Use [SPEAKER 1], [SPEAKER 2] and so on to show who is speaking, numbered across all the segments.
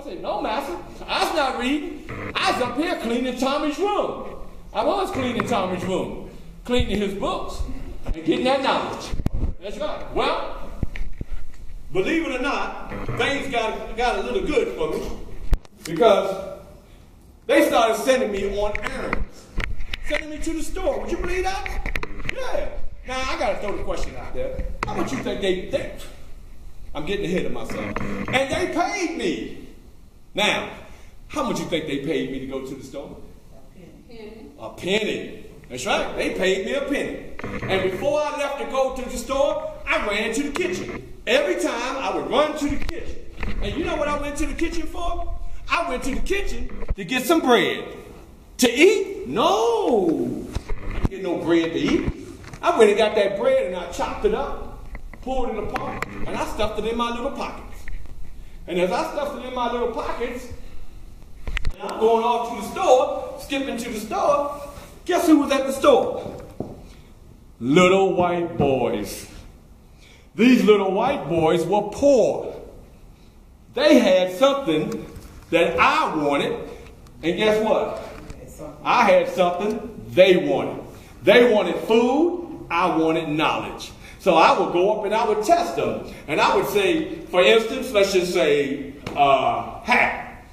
[SPEAKER 1] I said, no, master, I was not reading. I was up here cleaning Tommy's room. I was cleaning Tommy's room, cleaning his books, and getting that knowledge. That's right. Well, believe it or not, things got a little good for me because they started sending me on errands, sending me to the store. Would you believe that? Yeah. Now, I got to throw the question out there. How much you think they I'm getting ahead of myself. And they paid me. Now, how much you think they paid me to go to the store? A penny. A penny. That's right. They paid me a penny. And before I left to go to the store, I ran to the kitchen. Every time I would run to the kitchen. And you know what I went to the kitchen for? I went to the kitchen to get some bread. To eat? No. I didn't get no bread to eat. I went and got that bread and I chopped it up, pulled it apart, and I stuffed it in my little pockets. And as I stuffed it in my little pockets, and I'm going off to the store, skipping to the store, guess who was at the store? Little white boys. These little white boys were poor. They had something that I wanted, and guess what? I had something they wanted. They wanted food, I wanted knowledge. So I would go up and I would test them. And I would say, for instance, let's just say hat.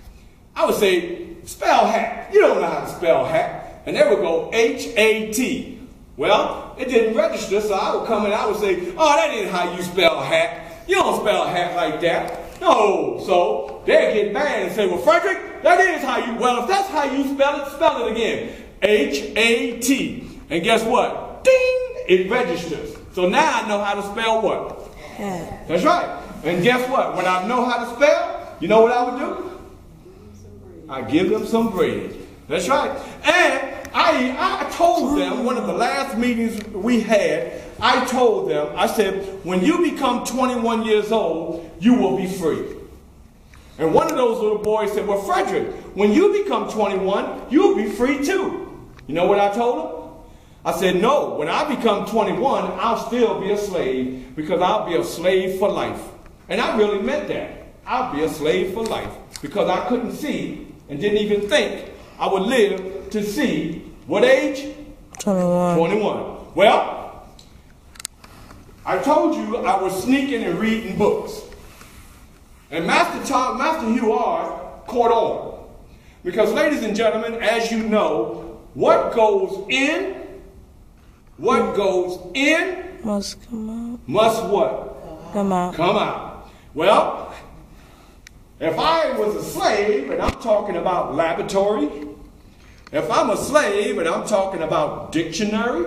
[SPEAKER 1] I would say, spell hat. You don't know how to spell hat. And they would go H-A-T. Well, it didn't register, so I would come and I would say, oh, that ain't how you spell hat. You don't spell hat like that. No. So they'd get mad and say, well, Frederick, that is how you, well, if that's how you spell it again. H-A-T. And guess what? Ding! It registers. So now I know how to spell what? Hat. That's right. And guess what? When I know how to spell, you know what I would do? I give them some bread. That's right. And I told them, one of the last meetings we had, I told them, I said, when you become 21 years old, you will be free. And one of those little boys said, well, Frederick, when you become 21, you'll be free too. You know what I told him? I said, no, when I become 21, I'll still be a slave because I'll be a slave for life. And I really meant that. I'll be a slave for life because I couldn't see and didn't even think I would live to see what age? 21. 21. Well, I told you I was sneaking and reading books. And Master Hugh R. caught on. Because, ladies and gentlemen, as you know, what goes in must come out. Must what? Come out. Come out. Well, if I was a slave and I'm talking about laboratory, if I'm a slave and I'm talking about dictionary,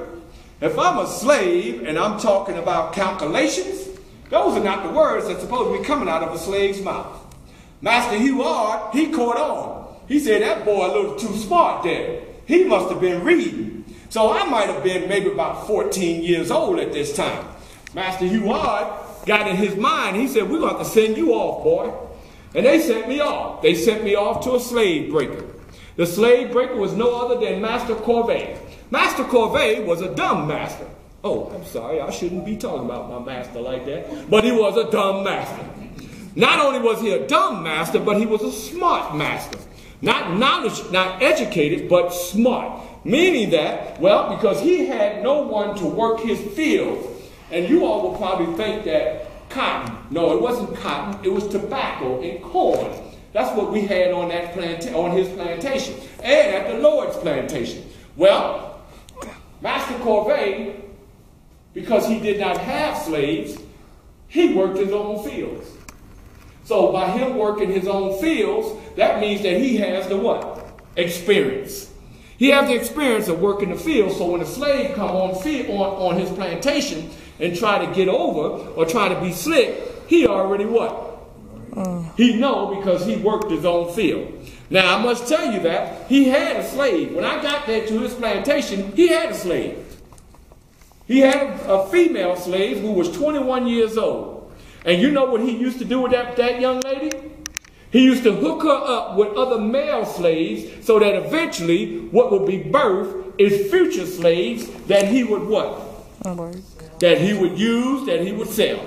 [SPEAKER 1] if I'm a slave and I'm talking about calculations, those are not the words that's supposed to be coming out of a slave's mouth. Master Hugh R., he caught on. He said, that boy a little too smart there. He must have been reading. So I might have been maybe about 14 years old at this time. Master Hugh R. got in his mind, he said, we're going to have to send you off, boy. And they sent me off. They sent me off to a slave breaker. The slave breaker was no other than Master Corvée. Master Corvée was a dumb master. Oh, I'm sorry, I shouldn't be talking about my master like that. But he was a dumb master. Not only was he a dumb master, but he was a smart master. Not knowledge, not educated, but smart. Meaning that, well, because he had no one to work his field. And you all will probably think that cotton. No, it wasn't cotton. It was tobacco and corn. That's what we had on that on his plantation and at the Lord's plantation. Well, Master Corvée, because he did not have slaves, he worked his own fields. So by him working his own fields, that means that he has the what? Experience. He has the experience of working the field, so when a slave come on his plantation and try to get over or try to be slick, he already what? He know because he worked his own field. Now, I must tell you that he had a slave. When I got there to his plantation, he had a slave. He had a female slave who was 21 years old. And you know what he used to do with that young lady? He used to hook her up with other male slaves so that eventually what would be birthed is future slaves that he would what? That he would use, that he would sell.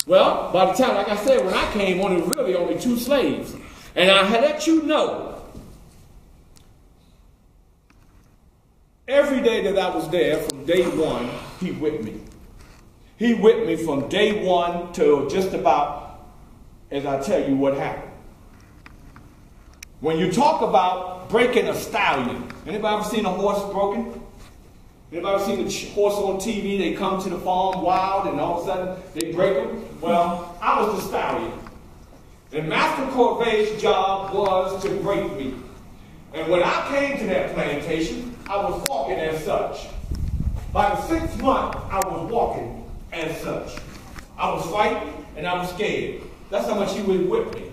[SPEAKER 1] Well, by the time, like I said, when I came on, it was really only 2 slaves. And I let you know, every day that I was there, from day one, he with me. He with me from day one till just about, as I tell you what happened. When you talk about breaking a stallion, anybody ever seen a horse broken? Anybody ever seen a horse on TV? They come to the farm wild and all of a sudden they break them? Well, I was the stallion. And Master Corvey's job was to break me. And when I came to that plantation, I was walking as such. By the 6th month, I was walking as such. I was fighting and I was scared. That's how much he was with me.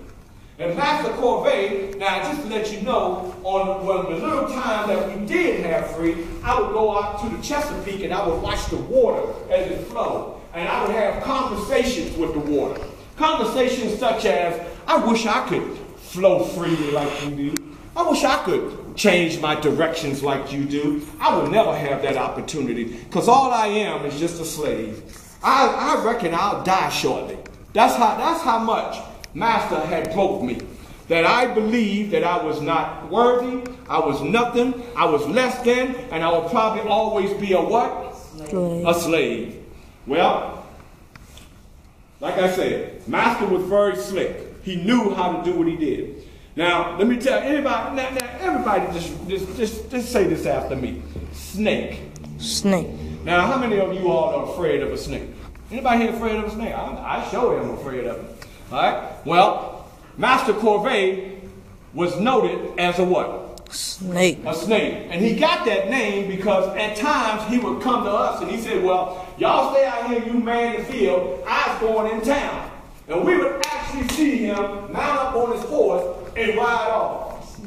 [SPEAKER 1] And Master Corvey, now just to let you know, on the little time that we did have free, I would go out to the Chesapeake and I would watch the water as it flowed. And I would have conversations with the water. Conversations such as, I wish I could flow freely like you do. I wish I could change my directions like you do. I would never have that opportunity because all I am is just a slave. I reckon I'll die shortly. That's how much Master had broke me. That I believed that I was not worthy, I was nothing, I was less than, and I would probably always be a what? Slave. A slave. Well, like I said, Master was very slick. He knew how to do what he did. Now, let me tell anybody, now everybody just say this after me. Snake.
[SPEAKER 2] Snake.
[SPEAKER 1] Now, how many of you all are afraid of a snake? Anybody here afraid of a snake? I sure am afraid of it. All right? Well, Master Corvey was noted as a what?
[SPEAKER 2] Snake.
[SPEAKER 1] A snake. And he got that name because at times he would come to us and he said, well, y'all stay out here, you man the field. I was going in town. And we would actually see him mount up on his horse and ride off.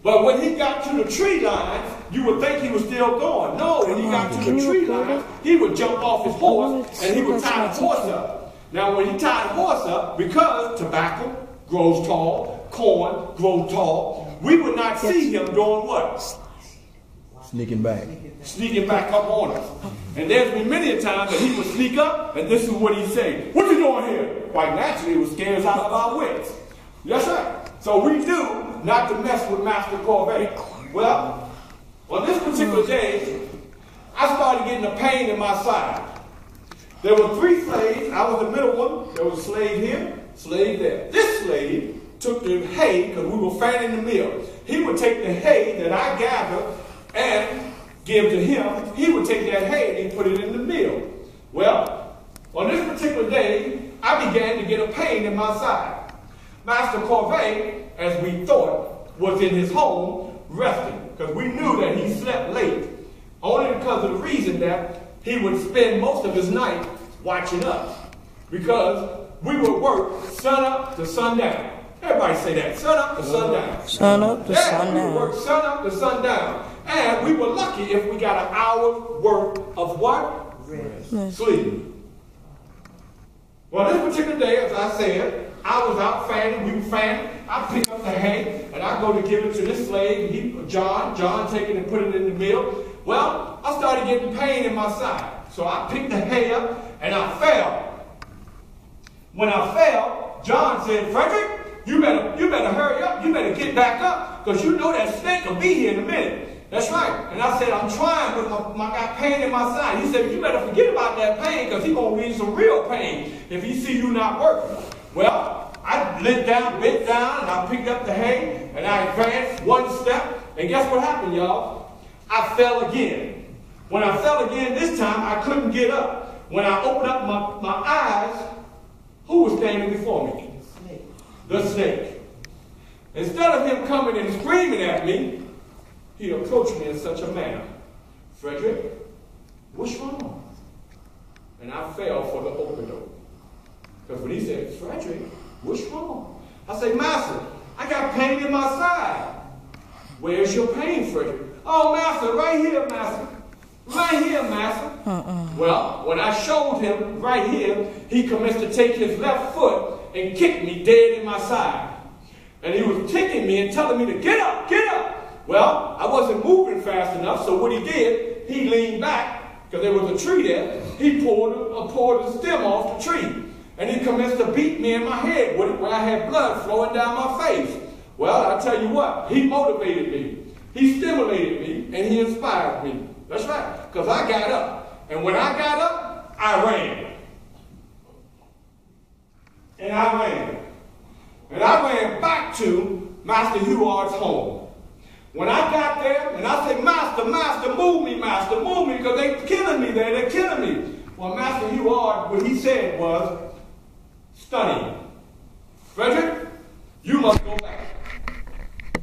[SPEAKER 1] But when he got to the tree line, you would think he was still going. No, when he got to the tree line, he would jump off his horse and he would tie the horse up. Now, when he tied the horse up, because tobacco grows tall, corn grows tall, we would not see him doing what?
[SPEAKER 3] Sneaking back.
[SPEAKER 1] Sneaking back up on us. And there's been many a time that he would sneak up, and this is what he'd say. What you doing here? Quite naturally, it would scare us out of our wits. That's right. So we knew not to mess with Master Corvey. Well, on this particular day, I started getting a pain in my side. There were 3 slaves. I was the middle one. There was a slave here, slave there. This slave took the hay, because we were fanning the mill. He would take the hay that I gathered and give to him. He would take that hay and he'd put it in the mill. Well, on this particular day, I began to get a pain in my side. Master Corvey, as we thought, was in his home resting, because we knew that he slept late, only because of the reason that he would spend most of his night watching us, because we would work sun up to sundown. Everybody say that, sun up to sundown.
[SPEAKER 2] Sun up to sundown.
[SPEAKER 1] We would work sun up to sundown. And we were lucky if we got an hour's worth of what? Rest. Sleep. Well, this particular day, as I said, I was out fanning, we were fanning. I pick up the hay, and I go to give it to this slave, John take it and put it in the mill. Well, I started getting pain in my side. So I picked the hay up, and I fell. When I fell, John said, Frederick, you better hurry up. You better get back up, because you know that snake will be here in a minute. That's right. And I said, I'm trying, but I got pain in my side. He said, you better forget about that pain, because he's going to give you some real pain if he see you not working. Well, I bent down, and I picked up the hay, and I advanced 1 step. And guess what happened, y'all? I fell again. When I fell again this time, I couldn't get up. When I opened up my eyes, who was standing before me? The snake. Instead of him coming and screaming at me, he approached me in such a manner. Frederick, what's wrong? And I fell for the open-door. Because when he said, Frederick, what's wrong? I said, Master, I got pain in my side. Where's your pain, Frederick? Oh, Master, right here, Master. Right here, Master. Well, when I showed him right here, he commenced to take his left foot and kick me dead in my side. And he was kicking me and telling me to get up, get up. Well, I wasn't moving fast enough, so what he did, he leaned back, because there was a tree there. He pulled the stem off the tree. And he commenced to beat me in my head with it, where I had blood flowing down my face. Well, I tell you what, he motivated me. He stimulated me, and he inspired me. That's right, because I got up. And when I got up, I ran. And I ran. And I ran back to Master Huard's home. When I got there, and I said, Master, move me, because they're killing me there, they're killing me. Well, Master Huard, what he said was, study. Frederick, you must go back.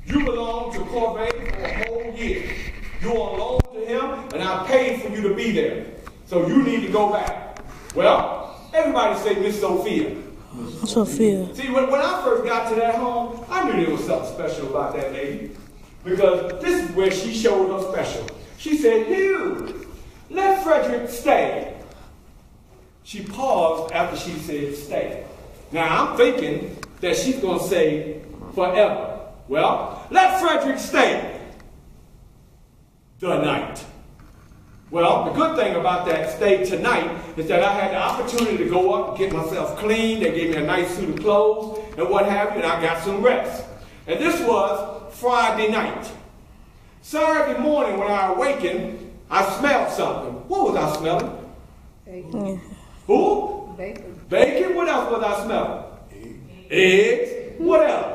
[SPEAKER 1] You belong to Corvée for a whole year. You're on loan to him, and I paid for you to be there. So you need to go back. Well, everybody say Miss Sophia.
[SPEAKER 2] Sophia.
[SPEAKER 1] See, when I first got to that home, I knew there was something special about that lady. Because this is where she showed her special. She said, Hugh, let Frederick stay. She paused after she said stay. Now, I'm thinking that she's going to say forever. Well, let Frederick stay the night. Well, the good thing about that stay tonight is that I had the opportunity to go up and get myself clean. They gave me a nice suit of clothes and what have you, and I got some rest. And this was Friday night. Saturday morning when I awakened, I smelled something. What was I smelling?
[SPEAKER 2] Bacon.
[SPEAKER 1] Who?
[SPEAKER 4] Bacon.
[SPEAKER 1] Bacon? What else was I smelling? Eggs. What else?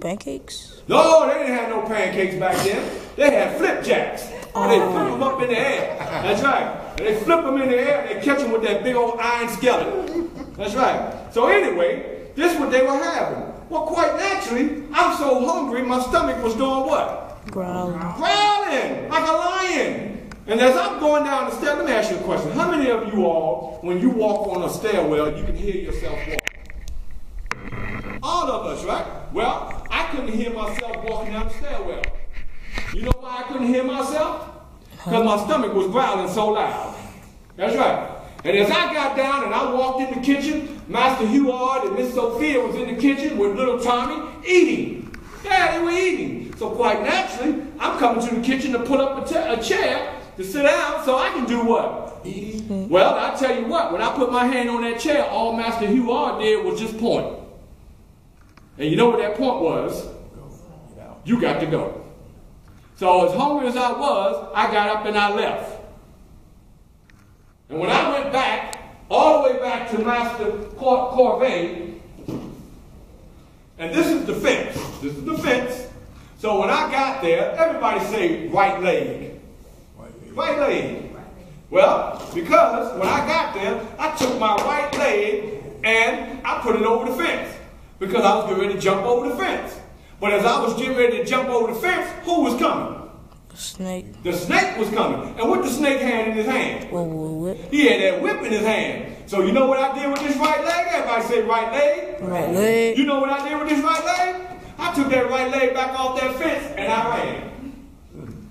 [SPEAKER 2] Pancakes.
[SPEAKER 1] No, they didn't have no pancakes back then. They had flipjacks. They flip them up in the air. That's right. And they flip them in the air and they catch them with that big old iron skeleton. That's right. So anyway, this is what they were having. Well, quite naturally, I'm so hungry, my stomach was doing what?
[SPEAKER 2] Growling.
[SPEAKER 1] Growling like a lion. And as I'm going down the stairs, let me ask you a question. How many of you all, when you walk on a stairwell, you can hear yourself walk? All of us, right? Well, I couldn't hear myself walking down the stairwell. You know why I couldn't hear myself? Because my stomach was growling so loud. That's right. And as I got down and I walked in the kitchen, Master Huard and Miss Sophia was in the kitchen with little Tommy eating. Yeah, they were eating. So quite naturally, I'm coming to the kitchen to put up a chair to sit down so I can do what? Eat. Well, I tell you what, when I put my hand on that chair, all Master Huard did was just point. And you know what that point was? You got to go. So as hungry as I was, I got up and I left. And when I went back, all the way back to Master Corvée, and this is the fence. This is the fence. So when I got there, everybody say right leg. Right leg. Well, because when I got there, I took my right leg and I put it over the fence. Because I was getting ready to jump over the fence. But as I was getting ready to jump over the fence, who was coming?
[SPEAKER 2] The snake.
[SPEAKER 1] The snake was coming. And what the snake had in his hand?
[SPEAKER 2] Whip.
[SPEAKER 1] He had that whip in his hand. So you know what I did with this right leg? Everybody say right leg.
[SPEAKER 2] Right leg.
[SPEAKER 1] You know what I did with this right leg? I took that right leg back off that fence and I ran.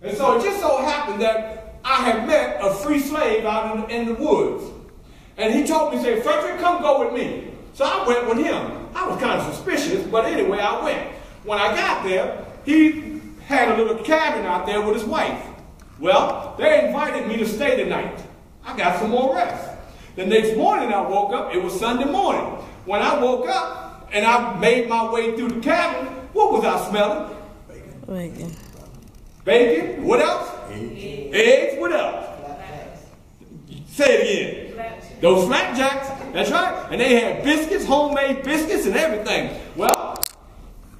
[SPEAKER 1] And so it just so happened that I had met a free slave out in the woods. And he told me, say, Frederick, come go with me. So I went with him. I was kind of suspicious, but anyway, I went. When I got there, he had a little cabin out there with his wife. Well, they invited me to stay the night. I got some more rest. The next morning I woke up, it was Sunday morning. When I woke up and I made my way through the cabin, what was I smelling?
[SPEAKER 2] Bacon.
[SPEAKER 1] Bacon? What else? Eggs? What else? Say it again. Those flapjacks, that's right. And they had biscuits, homemade biscuits and everything. Well,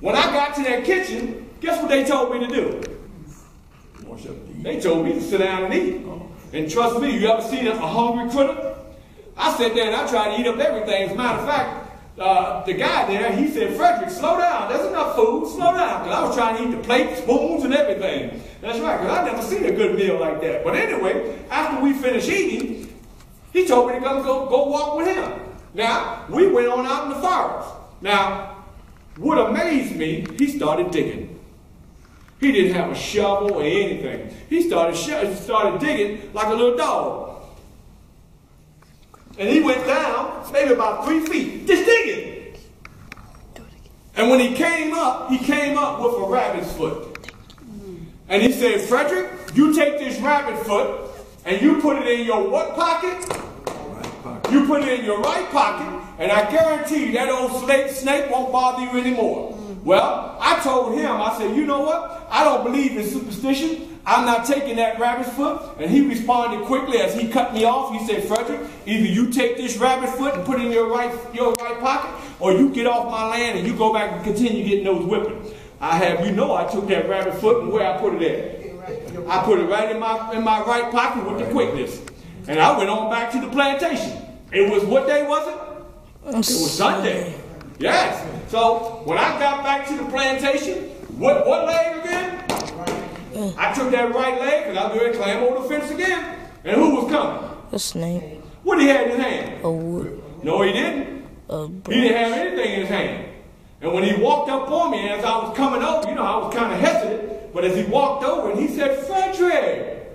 [SPEAKER 1] when I got to that kitchen, guess what they told me to do? They told me to sit down and eat. And trust me, you ever seen a hungry critter? I sat there and I tried to eat up everything. As a matter of fact, the guy there, he said, Frederick, slow down. There's enough food. Slow down. Because I was trying to eat the plates, spoons, and everything. That's right, because I never seen a good meal like that. But anyway, after we finished eating, he told me to come go walk with him. Now, we went on out in the forest. Now, what amazed me, he started digging. He didn't have a shovel or anything. He started digging like a little dog. And he went down maybe about 3 feet, just digging. And when he came up with a rabbit's foot. And he said, Frederick, you take this rabbit foot and you put it in your what pocket? You put it in your right pocket and I guarantee you that old snake won't bother you anymore. Well, I told him, I said, you know what? I don't believe in superstition. I'm not taking that rabbit's foot. And he responded quickly as he cut me off. He said, Frederick, either you take this rabbit foot and put it in your right pocket, or you get off my land and you go back and continue getting those whippings. I have you know I took that rabbit foot and where I put it at? I put it right in my right pocket with the quickness. And I went on back to the plantation. It was, what day was it? It was Sunday. Yes. So when I got back to the plantation, what leg again? I took that right leg because I was going to climb over the fence again. And who was coming?
[SPEAKER 2] A snake.
[SPEAKER 1] What did he have in his hand?
[SPEAKER 2] A wood.
[SPEAKER 1] No, he didn't. He didn't have anything in his hand. And when he walked up on me, as I was coming over, you know, I was kind of hesitant. But as he walked over, and he said, Frederick,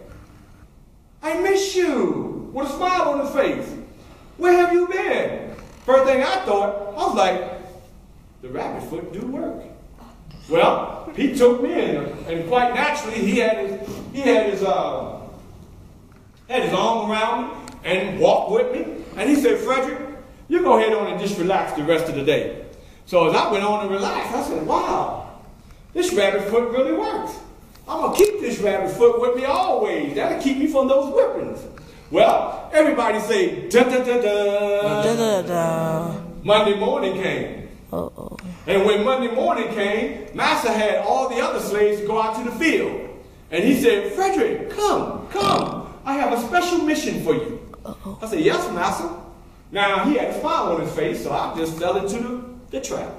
[SPEAKER 1] I miss you. With a smile on his face. Where have you been? First thing I thought, I was like, the rabbit foot do work. Well, he took me in, and quite naturally, he had his arm around me and walked with me. And he said, Frederick, you go ahead on and just relax the rest of the day. So as I went on and relaxed, I said, wow, this rabbit foot really works. I'm going to keep this rabbit foot with me always. That'll keep me from those whippings. Well, everybody say, da da da da.
[SPEAKER 2] Da da da.
[SPEAKER 1] Monday morning came.
[SPEAKER 2] Uh-oh.
[SPEAKER 1] And when Monday morning came, Master had all the other slaves to go out to the field. And he said, Frederick, come. I have a special mission for you.
[SPEAKER 2] Uh-oh.
[SPEAKER 1] I said, yes, Master. Now, he had a smile on his face, so I just fell into the trap.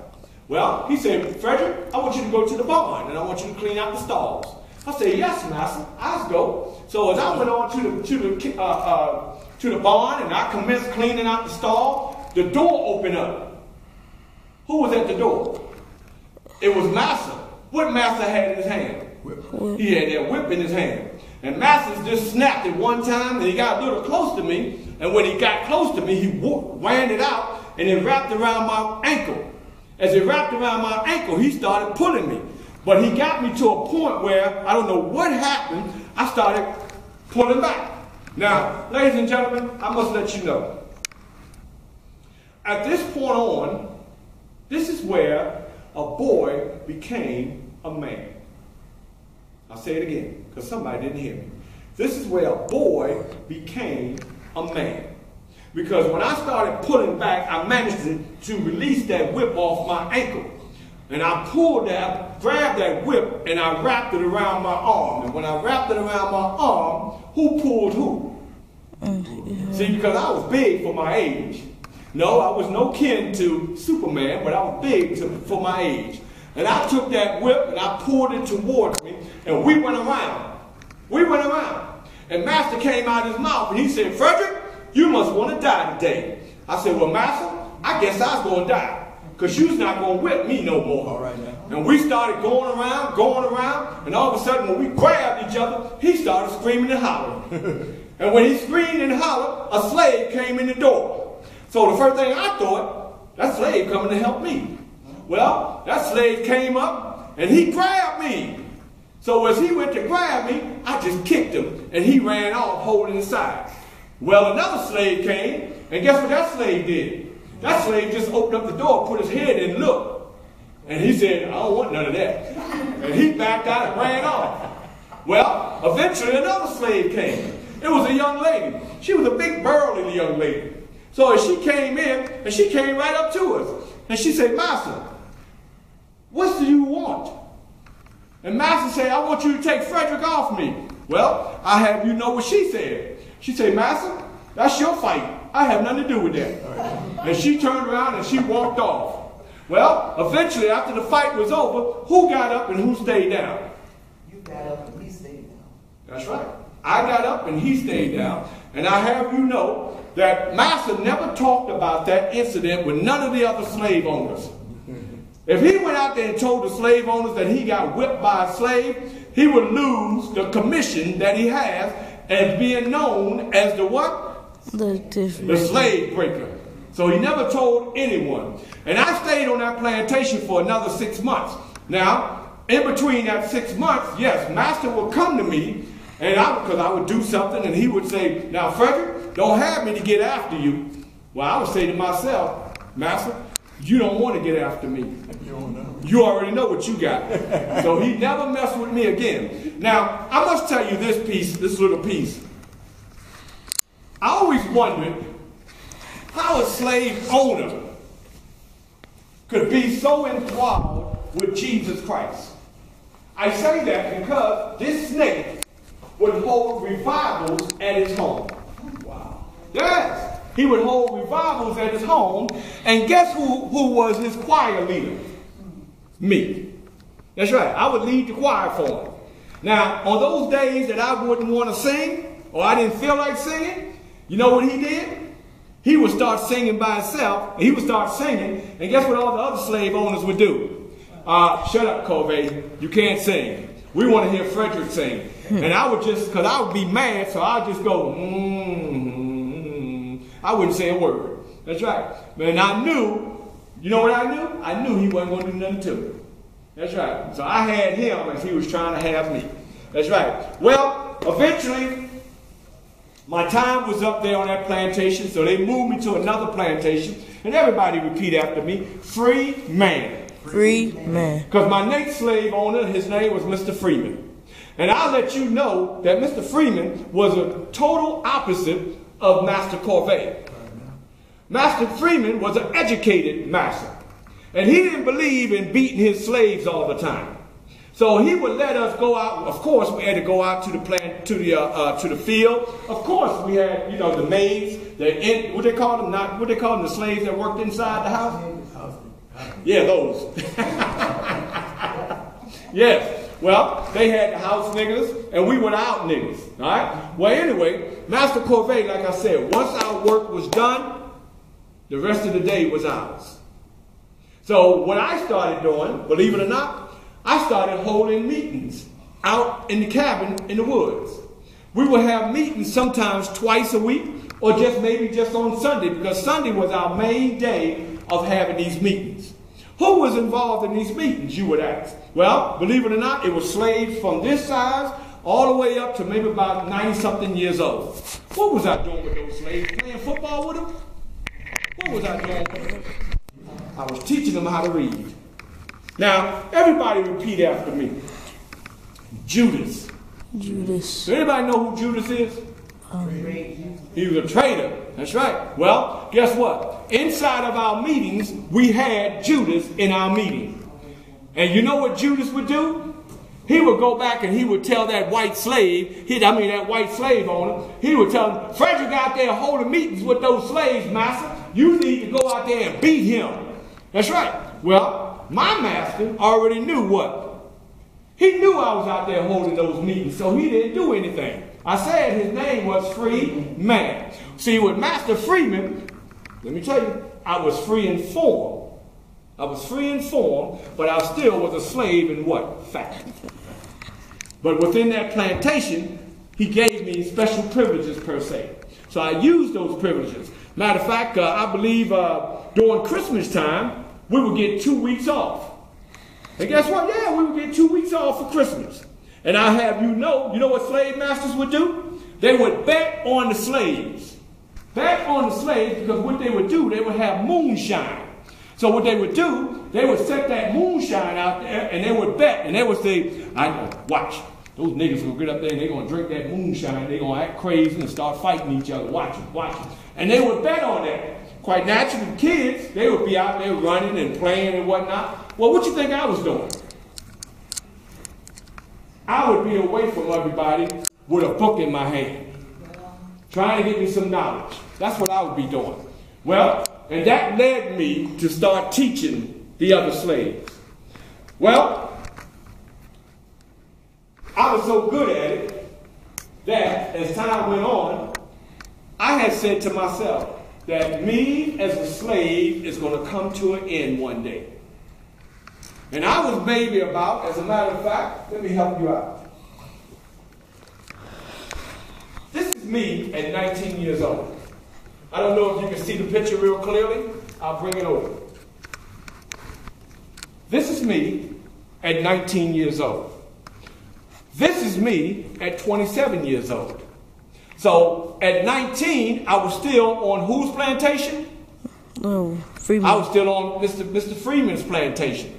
[SPEAKER 1] Well, he said, Frederick, I want you to go to the barn, and I want you to clean out the stalls. I said, yes, Master, I'll go. So as I went on to the barn, and I commenced cleaning out the stall, the door opened up. Who was at the door? It was Master. What Master had in his hand? Whip. He had that whip in his hand. And Master just snapped it one time, and he got a little close to me. And when he got close to me, he wound it out, and it wrapped around my ankle. As it wrapped around my ankle, he started pulling me. But he got me to a point where, I don't know what happened, I started pulling back. Now, ladies and gentlemen, I must let you know. At this point on, this is where a boy became a man. I'll say it again, because somebody didn't hear me. This is where a boy became a man. Because when I started pulling back, I managed to release that whip off my ankle. And I pulled that, grabbed that whip, and I wrapped it around my arm. And when I wrapped it around my arm, who pulled who? See, because I was big for my age. No, I was no kin to Superman, but I was big for my age. And I took that whip and I pulled it towards me, and we went around. And Master came out of his mouth and he said, Frederick, you must want to die today. I said, well, Master, I guess I was going to die. Because you's not going to whip me no more. All right, now. And we started going around, and all of a sudden when we grabbed each other, he started screaming and hollering. And when he screamed and hollered, a slave came in the door. So the first thing I thought, that slave coming to help me. Well, that slave came up, and he grabbed me. So as he went to grab me, I just kicked him, and he ran off holding his side. Well, another slave came, and guess what that slave did? That slave just opened up the door, put his head in and looked. And he said, I don't want none of that. And he backed out and ran off. Well, eventually another slave came. It was a young lady. She was a big, burly young lady. So as she came in, and she came right up to us. And she said, Master, what do you want? And Master said, I want you to take Frederick off me. Well, I have you know what she said. She said, Master, that's your fight. I have nothing to do with that. And she turned around and she walked off. Well, eventually, after the fight was over, who got up and who stayed down?
[SPEAKER 4] You got up and he stayed down.
[SPEAKER 1] That's right. I got up and he stayed down. And I have you know that Master never talked about that incident with none of the other slave owners. If he went out there and told the slave owners that he got whipped by a slave, he would lose the commission that he has as being known as the what? The slave breaker. So he never told anyone. And I stayed on that plantation for another 6 months. Now, in between that 6 months, yes, Master would come to me, and because I would do something, and he would say, now, Frederick, don't have me to get after you. Well, I would say to myself, Master, you don't want to get after me. You already know what you got. So he never messed with me again. Now, I must tell you this little piece. I always wondered how a slave owner could be so enthralled with Jesus Christ. I say that because this snake would hold revivals at his home. Wow. Yes. He would hold revivals at his home. And guess who was his choir leader? Me. That's right. I would lead the choir for him. Now, on those days that I wouldn't want to sing, or I didn't feel like singing, you know what he did? He would start singing by himself, and he would start singing, and guess what all the other slave owners would do? Shut up, Covey. You can't sing. We want to hear Frederick sing. And I would just, because I would be mad, so I would just go, I wouldn't say a word. That's right. And I knew, you know what I knew? I knew he wasn't going to do nothing to me. That's right. So I had him as he was trying to have me. That's right. Well, eventually, my time was up there on that plantation, so they moved me to another plantation, and everybody repeat after me, free man.
[SPEAKER 2] Free man.
[SPEAKER 1] Because my next slave owner, his name was Mr. Freeman. And I'll let you know that Mr. Freeman was a total opposite of Master Corvée. Master Freeman was an educated master. And he didn't believe in beating his slaves all the time. So he would let us go out. Of course, we had to go out to the plant, to the field. Of course, we had, you know, the maids, what they call them, not what they call them, the slaves that worked inside the house. Yeah, those. Yes. Well, they had the house niggas, and we were the out niggas. All right. Well, anyway, Master Corvée, like I said, once our work was done, the rest of the day was ours. So what I started doing, believe it or not, I started holding meetings out in the cabin in the woods. We would have meetings sometimes twice a week, or maybe just on Sunday, because Sunday was our main day of having these meetings. Who was involved in these meetings, you would ask? Well, believe it or not, it was slaves from this size all the way up to maybe about 90-something years old. What was I doing with those slaves? Playing football with them? What was I doing with them? I was teaching them how to read. Now, everybody repeat after me. Judas.
[SPEAKER 2] Judas.
[SPEAKER 1] Does anybody know who Judas is? He was a traitor. That's right. Well, guess what? Inside of our meetings, we had Judas in our meeting. And you know what Judas would do? He would go back and he would tell that white slave, that white slave owner, he would tell him, Frederick out there holding meetings with those slaves, master. You need to go out there and beat him. That's right. Well, my master already knew what? He knew I was out there holding those meetings, so he didn't do anything. I said his name was Free Man. See, with Master Freeman, let me tell you, I was free in form. I was free in form, but I still was a slave in what? Fact. But within that plantation, he gave me special privileges per se. So I used those privileges. Matter of fact, I believe during Christmas time, we would get 2 weeks off. And guess what? Yeah, we would get 2 weeks off for Christmas. And I have you know what slave masters would do? They would bet on the slaves. Bet on the slaves, because what they would do, they would have moonshine. So what they would do, they would set that moonshine out there and they would bet. And they would say, watch, those niggas will get up there and they're going to drink that moonshine. They're going to act crazy and start fighting each other. Watch them. And they would bet on that. Quite naturally, kids, they would be out there running and playing and whatnot. Well, what you think I was doing? I would be away from everybody with a book in my hand, trying to get me some knowledge. That's what I would be doing. Well, and that led me to start teaching the other slaves. Well, I was so good at it that as time went on, I had said to myself that me as a slave is going to come to an end one day. And I was maybe about, as a matter of fact, let me help you out. This is me at 19 years old. I don't know if you can see the picture real clearly. I'll bring it over. This is me at 19 years old. This is me at 27 years old. So at 19, I was still on whose plantation?
[SPEAKER 2] Oh, Freeman.
[SPEAKER 1] I was still on Mr. Freeman's plantation.